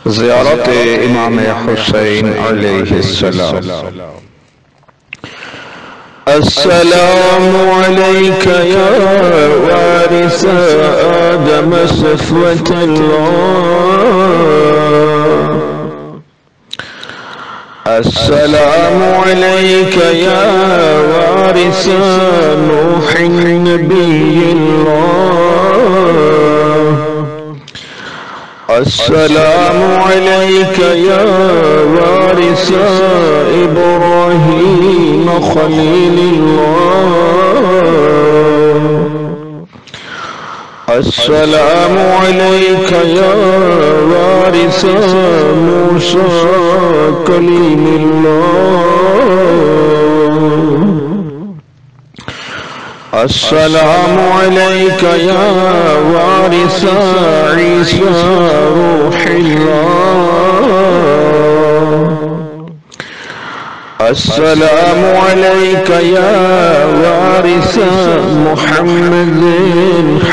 زيارة إمام حسين عليه السلام. السلام عليك يا وارث آدم صفوة الله. السلام عليك يا وارث نوح نبي الله. السلام عليك يا وارث إبراهيم خليل الله. السلام عليك يا وارث موسى كليم الله. السلام عليك يا وارث عيسى روح الله. السلام عليك يا وارث محمد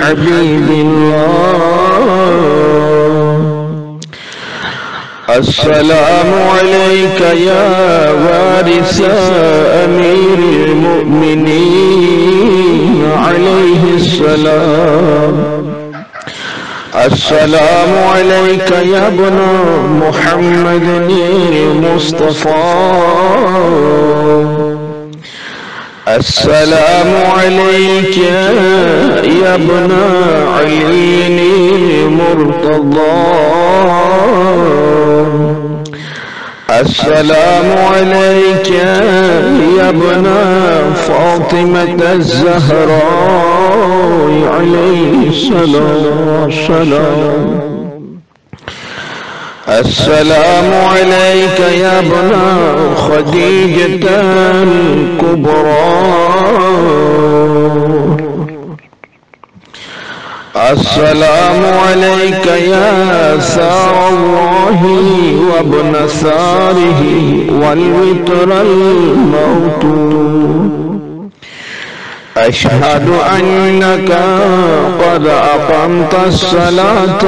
حبيب الله. السلام عليك يا وارث أمير المؤمنين عليه السلام. السلام عليك يا ابن محمد المصطفى. السلام عليك يا ابن علي المرتضى. السلام عليك يا ابن فاطمة الزهراء عليه السلام. السلام عليك يا ابن خديجة الكبرى. السلام عليك يا ثار الله وابن ثاره والوتر الموتور. أشهد أنك قد أقمت الصلاة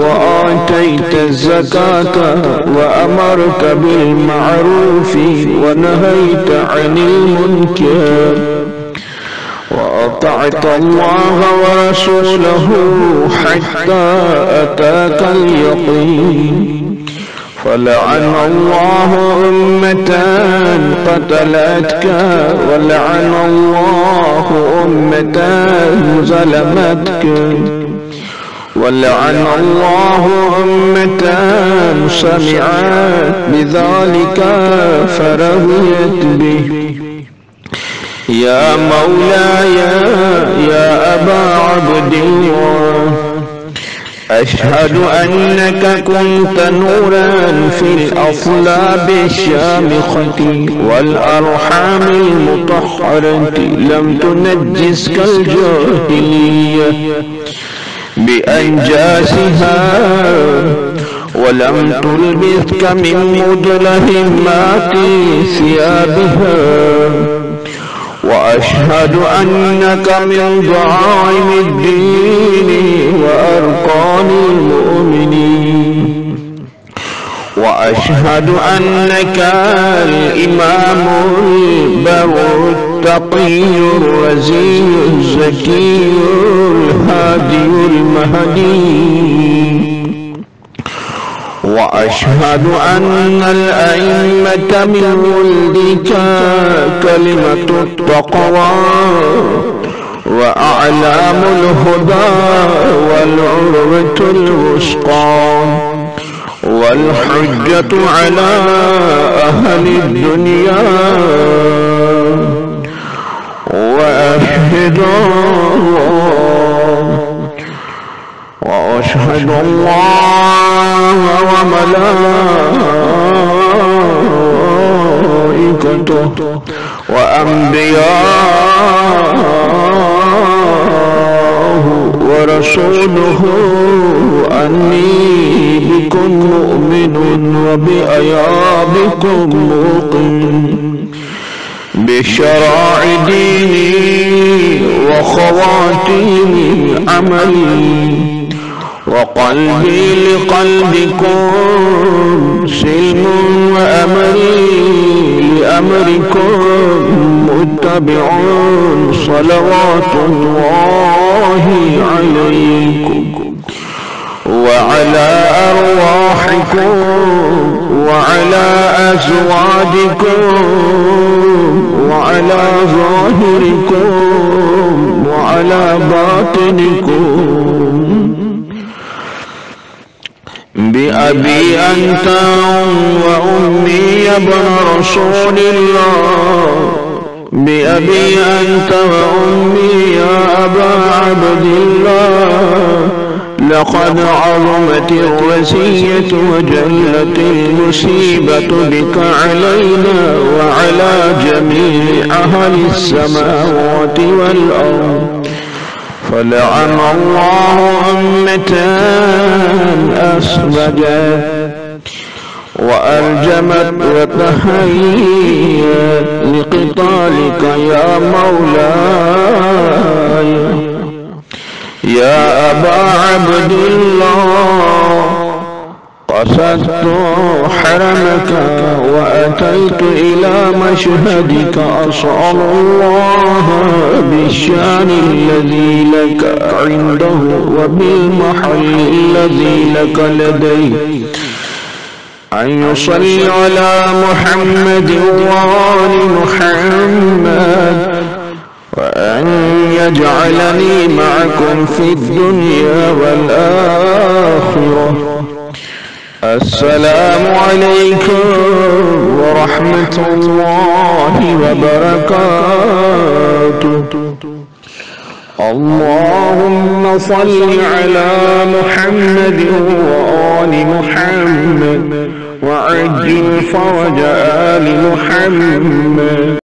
وآتيت الزكاة وأمرت بالمعروف ونهيت عن المنكر وأطعت الله ورسوله حتى أتاك اليقين. فلعن الله أمة قتلتك ولعن الله أمة ظلمتك ولعن الله أمة سمعت بذلك فرضيت به. يا مولاي يا أبا عبد الله، أشهد أنك كنت نورا في الأصلاب الشامخة والأرحام المطهرة، لم تنجسك الجاهلية بأنجاسها ولم تلبسك من مدلهمات ثيابها. وأشهد أنك من دعائم الدين وأركان المؤمنين. وأشهد أنك الإمام البر التقي الرزي الزكي الهادي المهدي. وأشهد أن الأئمة من ولدك كلمة التقوى وأعلام الهدى والعروة الوثقى والحجة على أهل الدنيا. وأشهد الله وملائكته وأنبياءه ورسوله أني بكم مؤمن وبأيابكم موقن بشرائع ديني وخواتيم عملي وقلبي لقلبكم سلم وأمري لأمركم متبع صلوات الله عليكم وعلى أرواحكم وعلى أزواجكم وعلى ظاهركم وعلى باطنكم بأبي أنت وأمي يا ابن رسول الله بأبي أنت وأمي يا أبا عبد الله لقد عظمت الرزية وجلت المصيبة بك علينا وعلى جميع أهل السماوات والأرض فلعن الله أمة أسبجت وألجمت وتهيأت لقتالك يا مولاي يا أبا عبد الله قصدت حرمك وأتيت إلى مشهدك أسأل الله بالشان الذي لك عنده وبالمحل الذي لك لديه أن يصلي على محمد وآل محمد وأن يجعلني معكم في الدنيا والآخرة. السلام عليكم ورحمة الله وبركاته. اللهم صل على محمد وآل محمد وعجل فرج آل محمد.